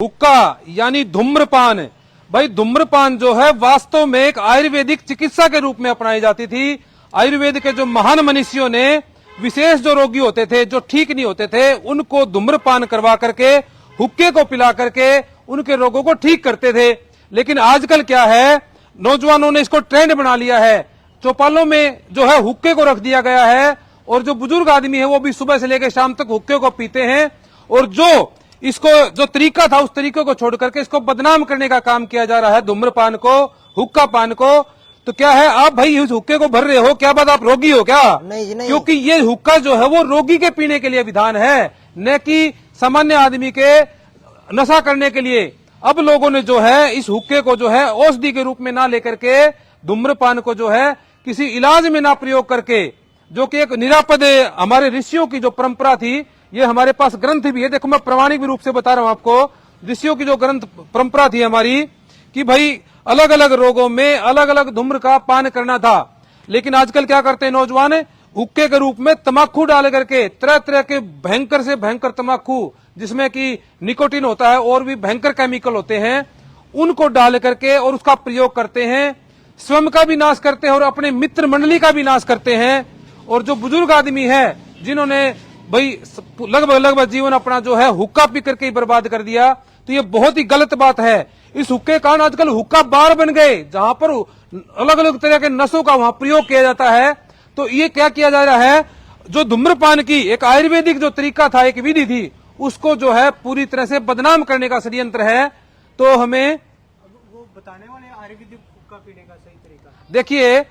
हुक्का यानी धूम्रपान। भाई धूम्रपान जो है वास्तव में एक आयुर्वेदिक चिकित्सा के रूप में अपनाई जाती थी। आयुर्वेद के जो महान मनीषियों ने विशेष जो रोगी होते थे, जो ठीक नहीं होते थे, उनको धूम्रपान करवा करके, हुक्के को पिला करके उनके रोगों को ठीक करते थे। लेकिन आजकल क्या है, नौजवानों ने इसको ट्रेंड बना लिया है। चौपालों में जो है हुक्के को रख दिया गया है और जो बुजुर्ग आदमी है वो भी सुबह से लेकर शाम तक हुक्के को पीते हैं और जो इसको जो तरीका था उस तरीके को छोड़ करके इसको बदनाम करने का काम किया जा रहा है, धूम्रपान को, हुक्का पान को। तो क्या है, आप भाई इस हुक्के को भर रहे हो, क्या बात आप रोगी हो क्या? नहीं। क्योंकि ये हुक्का जो है वो रोगी के पीने के लिए विधान है, न कि सामान्य आदमी के नशा करने के लिए। अब लोगों ने जो है इस हुक्के को जो है औषधि के रूप में ना लेकर के, धूम्रपान को जो है किसी इलाज में ना प्रयोग करके, जो कि एक निरापद हमारे ऋषियों की जो परंपरा थी, ये हमारे पास ग्रंथ भी है, देखो मैं प्रामाणिक रूप से बता रहा हूं आपको, ऋषियों की जो ग्रंथ परंपरा थी हमारी कि भाई अलग अलग रोगों में अलग अलग धूम्र का पान करना था। लेकिन आजकल क्या करते हैं नौजवान, हुक्के के रूप में तमाकू डाल करके, तरह तरह के भयंकर से भयंकर तमाकू जिसमें कि निकोटिन होता है और भी भयंकर केमिकल होते हैं, उनको डाल करके और उसका प्रयोग करते हैं, स्वयं का भी नाश करते हैं और अपने मित्र मंडली का भी नाश करते हैं। और जो बुजुर्ग आदमी है जिन्होंने भाई लगभग जीवन अपना जो है हुक्का पी करके ही बर्बाद कर दिया, तो ये बहुत ही गलत बात है। इस हुक्के कारण आजकल हुक्का बार बन गए, जहां पर अलग अलग तरह के नशों का वहां प्रयोग किया जाता है। तो ये क्या किया जा रहा है, जो धूम्रपान की एक आयुर्वेदिक जो तरीका था, एक विधि थी, उसको जो है पूरी तरह से बदनाम करने का षड्यंत्र है। तो हमें वो बताने वाले आयुर्वेदिक हुक्का पीने का सही तरीका, देखिए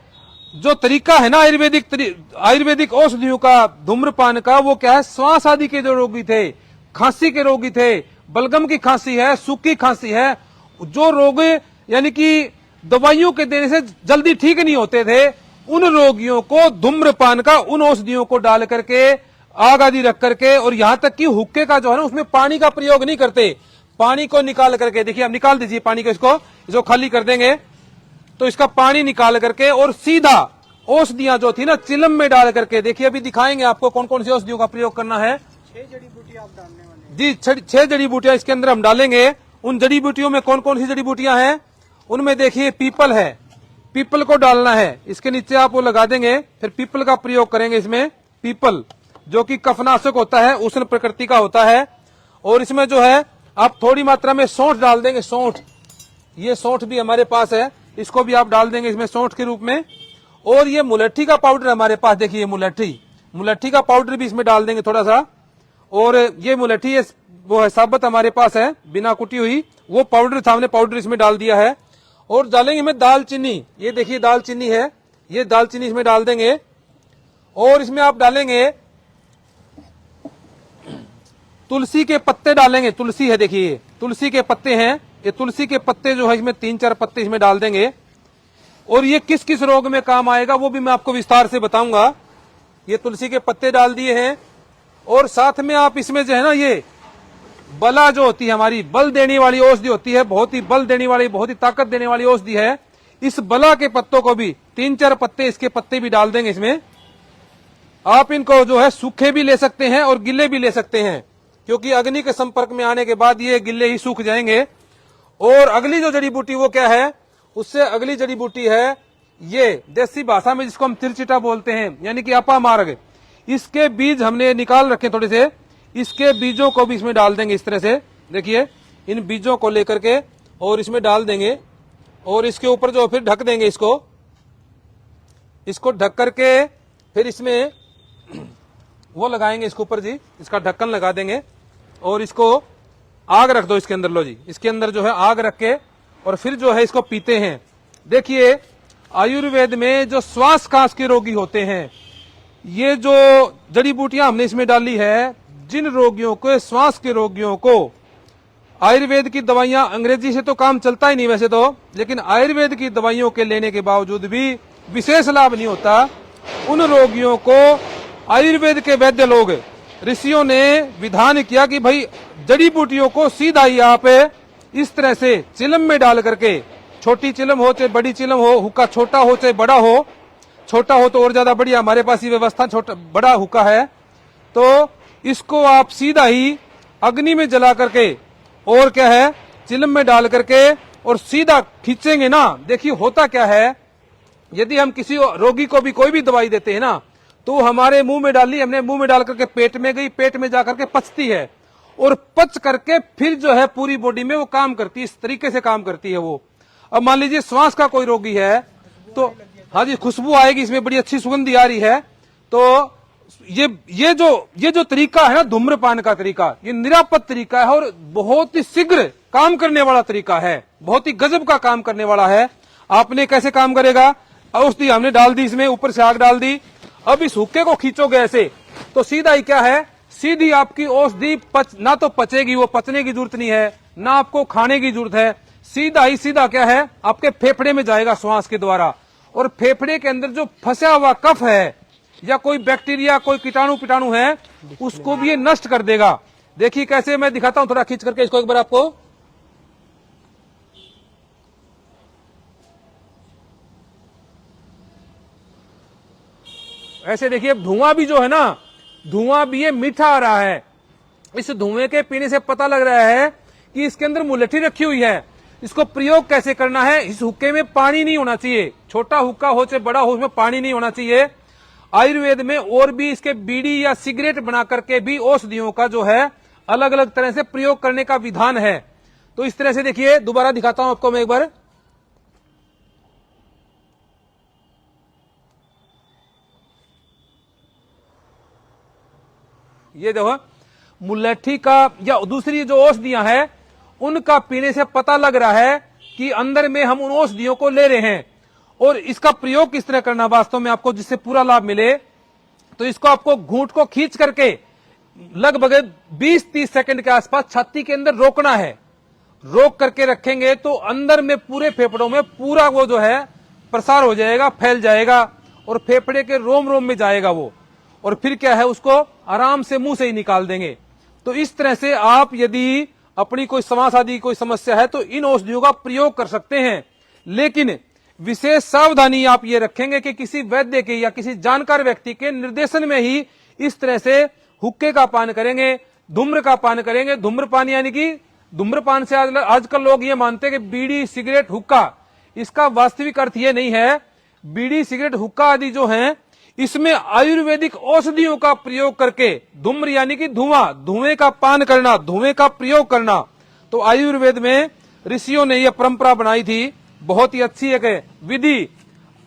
जो तरीका है ना आयुर्वेदिक औषधियों का, धूम्रपान का, वो क्या है, श्वास आदि के जो रोगी थे, खांसी के रोगी थे, बलगम की खांसी है, सूखी खांसी है, जो रोग यानी कि दवाइयों के देने से जल्दी ठीक नहीं होते थे, उन रोगियों को धूम्रपान का, उन औषधियों को डाल करके, आग आदि रख करके, और यहां तक कि हुक्के का जो है ना उसमें पानी का प्रयोग नहीं करते, पानी को निकाल करके, देखिए आप निकाल दीजिए पानी को, इसको खाली कर देंगे तो इसका पानी निकाल करके और सीधा औषधियां जो थी ना चिलम में डाल करके, देखिए अभी दिखाएंगे आपको कौन कौन सी औषधियों का प्रयोग करना है। 6 जड़ी बूटी आप डालने वाले जी, 6 जड़ी बूटियां इसके अंदर हम डालेंगे। उन जड़ी बूटियों में कौन कौन सी जड़ी बूटियां हैं, उनमें देखिए पीपल है, पीपल को डालना है, इसके नीचे आप वो लगा देंगे, फिर पीपल का प्रयोग करेंगे इसमें। पीपल जो कि कफनाशक होता है, उष्ण प्रकृति का होता है। और इसमें जो है आप थोड़ी मात्रा में सौंठ डाल देंगे, सौंठ, ये सौंठ भी हमारे पास है, इसको भी आप डाल देंगे इसमें सौंठ के रूप में। और ये मुलट्ठी का पाउडर हमारे पास, देखिए मुलट्ठी का पाउडर भी इसमें डाल देंगे थोड़ा सा। और ये मुलट्ठी वो है साबत हमारे पास है, बिना कुटी हुई, वो पाउडर था, हमने पाउडर इसमें डाल दिया है। और डालेंगे इसमें दालचीनी, ये देखिए दालचीनी है, ये दालचीनी इसमें डाल देंगे। और इसमें आप डालेंगे तुलसी के पत्ते डालेंगे, तुलसी है, देखिए तुलसी के पत्ते हैं, ये तुलसी के पत्ते जो है इसमें 3-4 पत्ते इसमें डाल देंगे। और ये किस किस रोग में काम आएगा वो भी मैं आपको विस्तार से बताऊंगा। ये तुलसी के पत्ते डाल दिए हैं और साथ में आप इसमें जो है ना, ये बला जो होती है हमारी, बल देने वाली औषधि होती है, बहुत ही बल देने वाली, बहुत ही ताकत देने वाली औषधि है, इस बला के पत्तों को भी 3-4 पत्ते, इसके पत्ते भी डाल देंगे इसमें। आप इनको जो है सूखे भी ले सकते हैं और गिले भी ले सकते हैं, क्योंकि अग्नि के संपर्क में आने के बाद ये गिले ही सूख जाएंगे। और अगली जो जड़ी बूटी वो क्या है, उससे अगली जड़ी बूटी है ये देसी भाषा में जिसको हम तिलचिटा बोलते हैं, यानी कि अपामार्ग। इसके बीज हमने निकाल रखे थोड़े से, इसके बीजों को भी इसमें डाल देंगे इस तरह से, देखिए इन बीजों को लेकर के और इसमें डाल देंगे। और इसके ऊपर जो फिर ढक देंगे इसको ढक करके फिर इसमें वो लगाएंगे इसके ऊपर जी, इसका ढक्कन लगा देंगे और इसको आग रख दो इसके अंदर, लो जी, इसके अंदर जो है आग रख के और फिर जो है इसको पीते हैं। देखिए आयुर्वेद में जो श्वास कांस के रोगी होते हैं, ये जो जड़ी बूटियां हमने इसमें डाली है, जिन रोगियों को, श्वास के रोगियों को, आयुर्वेद की दवाइयां, अंग्रेजी से तो काम चलता ही नहीं वैसे तो, लेकिन आयुर्वेद की दवाइयों के लेने के बावजूद भी विशेष लाभ नहीं होता। उन रोगियों को आयुर्वेद के वैद्य लोग, ऋषियों ने विधान किया कि भाई जड़ी बूटियों को सीधा ही आप इस तरह से चिलम में डाल करके, छोटी चिलम हो चाहे बड़ी चिलम हो, हुक्का छोटा हो चाहे बड़ा हो, छोटा हो तो और ज्यादा बढ़िया, हमारे पास ये व्यवस्था छोटा बड़ा हुक्का है, तो इसको आप सीधा ही अग्नि में जला करके और क्या है, चिलम में डाल करके और सीधा खींचेंगे ना, देखिए होता क्या है, यदि हम किसी रोगी को भी कोई भी दवाई देते हैं ना, तो हमारे मुंह में डाली, हमने मुंह में डाल करके पेट में गई, पेट में जाकर के पचती है और पच करके फिर जो है पूरी बॉडी में वो काम करती है, इस तरीके से काम करती है वो। अब मान लीजिए श्वास का कोई रोगी है तो हाँ जी, खुशबू आएगी, इसमें बड़ी अच्छी सुगंधी आ रही है। तो ये जो तरीका है ना धूम्रपान का तरीका, ये निरापद तरीका है और बहुत ही शीघ्र काम करने वाला तरीका है, बहुत ही गजब का काम करने वाला है। आपने कैसे काम करेगा, औषधि हमने डाल दी, इसमें ऊपर से आग डाल दी, अब इस हुक्के को खींचोगे ऐसे तो सीधा ही क्या है, सीधी आपकी औषधि ना तो पचेगी, वो पचने की जरूरत नहीं है, ना आपको खाने की जरूरत है, सीधा ही सीधा क्या है आपके फेफड़े में जाएगा श्वास के द्वारा, और फेफड़े के अंदर जो फंसा हुआ कफ है या कोई बैक्टीरिया कोई कीटाणु है उसको भी ये नष्ट कर देगा। देखिए कैसे, मैं दिखाता हूं थोड़ा खींच करके इसको एक बार आपको। ऐसे देखिए धुआं भी जो है ना, धुआं भी ये मीठा आ रहा है। इस धुएं के पीने से पता लग रहा है कि इसके अंदर मुलट्ठी रखी हुई है। इसको प्रयोग कैसे करना है, इस हुक्के में पानी नहीं होना चाहिए, छोटा हुक्का हो चाहे बड़ा हो, उसमें पानी नहीं होना चाहिए। आयुर्वेद में और भी इसके बीड़ी या सिगरेट बना करके भी औषधियों का जो है अलग अलग तरह से प्रयोग करने का विधान है। तो इस तरह से देखिए, दोबारा दिखाता हूं आपको मैं एक बार। ये देखो मुलट्ठी का या दूसरी जो औषधियां हैं उनका पीने से पता लग रहा है कि अंदर में हम उन औषधियों को ले रहे हैं। और इसका प्रयोग किस तरह करना वास्तव में आपको जिससे पूरा लाभ मिले, तो इसको आपको घूंट को खींच करके लगभग 20-30 सेकंड के आसपास छाती के अंदर रोकना है। रोक करके रखेंगे तो अंदर में पूरे फेफड़ों में पूरा वो जो है प्रसार हो जाएगा, फैल जाएगा और फेफड़े के रोम रोम में जाएगा वो, और फिर क्या है उसको आराम से मुंह से ही निकाल देंगे। तो इस तरह से आप यदि अपनी कोई श्वास आदि कोई समस्या है तो इन औषधियों का प्रयोग कर सकते हैं, लेकिन विशेष सावधानी आप ये रखेंगे कि किसी वैद्य के या किसी जानकार व्यक्ति के निर्देशन में ही इस तरह से हुक्के का पान करेंगे, धूम्र का पान करेंगे। धूम्रपान यानी कि धूम्रपान से आजकल लोग ये मानते हैं कि बीड़ी सिगरेट हुक्का, इसका वास्तविक अर्थ ये नहीं है। बीड़ी सिगरेट हुक्का आदि जो हैं इसमें आयुर्वेदिक औषधियों का प्रयोग करके, धूम्र यानी कि धुएं का पान करना, धुएं का प्रयोग करना। तो आयुर्वेद में ऋषियों ने यह परंपरा बनाई थी, बहुत ही अच्छी एक विधि,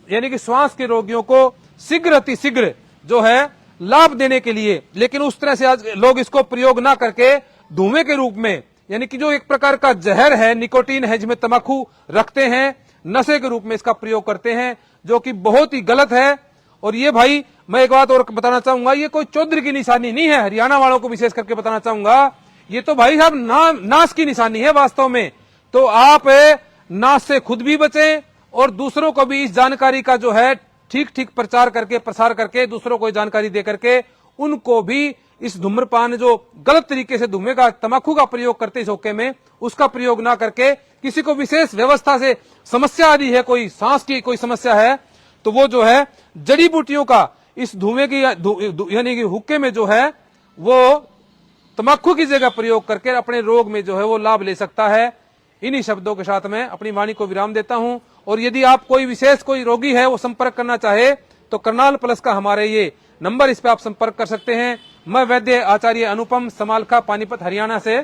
यानी कि श्वास के रोगियों को शीघ्र अति शीघ्र जो है लाभ देने के लिए। लेकिन उस तरह से आज लोग इसको प्रयोग ना करके धुएं के रूप में, यानी कि जो एक प्रकार का जहर है, निकोटीन है, जिसमें तंबाकू रखते हैं, नशे के रूप में इसका प्रयोग करते हैं, जो कि बहुत ही गलत है। और ये भाई मैं एक बात और बताना चाहूंगा, ये कोई चौधरी की निशानी नहीं है, हरियाणा वालों को विशेष करके बताना चाहूंगा, ये तो भाई साहब नाश की निशानी है वास्तव में। तो आप नाश से खुद भी बचें और दूसरों को भी इस जानकारी का जो है ठीक ठीक प्रचार करके प्रसार करके दूसरों को जानकारी दे करके उनको भी इस धूम्रपान जो गलत तरीके से धुएं का तंबाकू का प्रयोग करते इस हुक्के में, उसका प्रयोग ना करके किसी को विशेष व्यवस्था से समस्या आदि है, कोई सांस की कोई समस्या है, तो वो जो है जड़ी बूटियों का इस धुएं की यानी कि हुक्के में जो है वो तंबाकू की जगह प्रयोग करके अपने रोग में जो है वो लाभ ले सकता है। इन्हीं शब्दों के साथ मैं अपनी वाणी को विराम देता हूं। और यदि आप कोई विशेष कोई रोगी है वो संपर्क करना चाहे तो करनाल प्लस का हमारे ये नंबर, इस पे आप संपर्क कर सकते हैं। मैं वैद्य आचार्य अनुपम, समालखा, पानीपत, हरियाणा से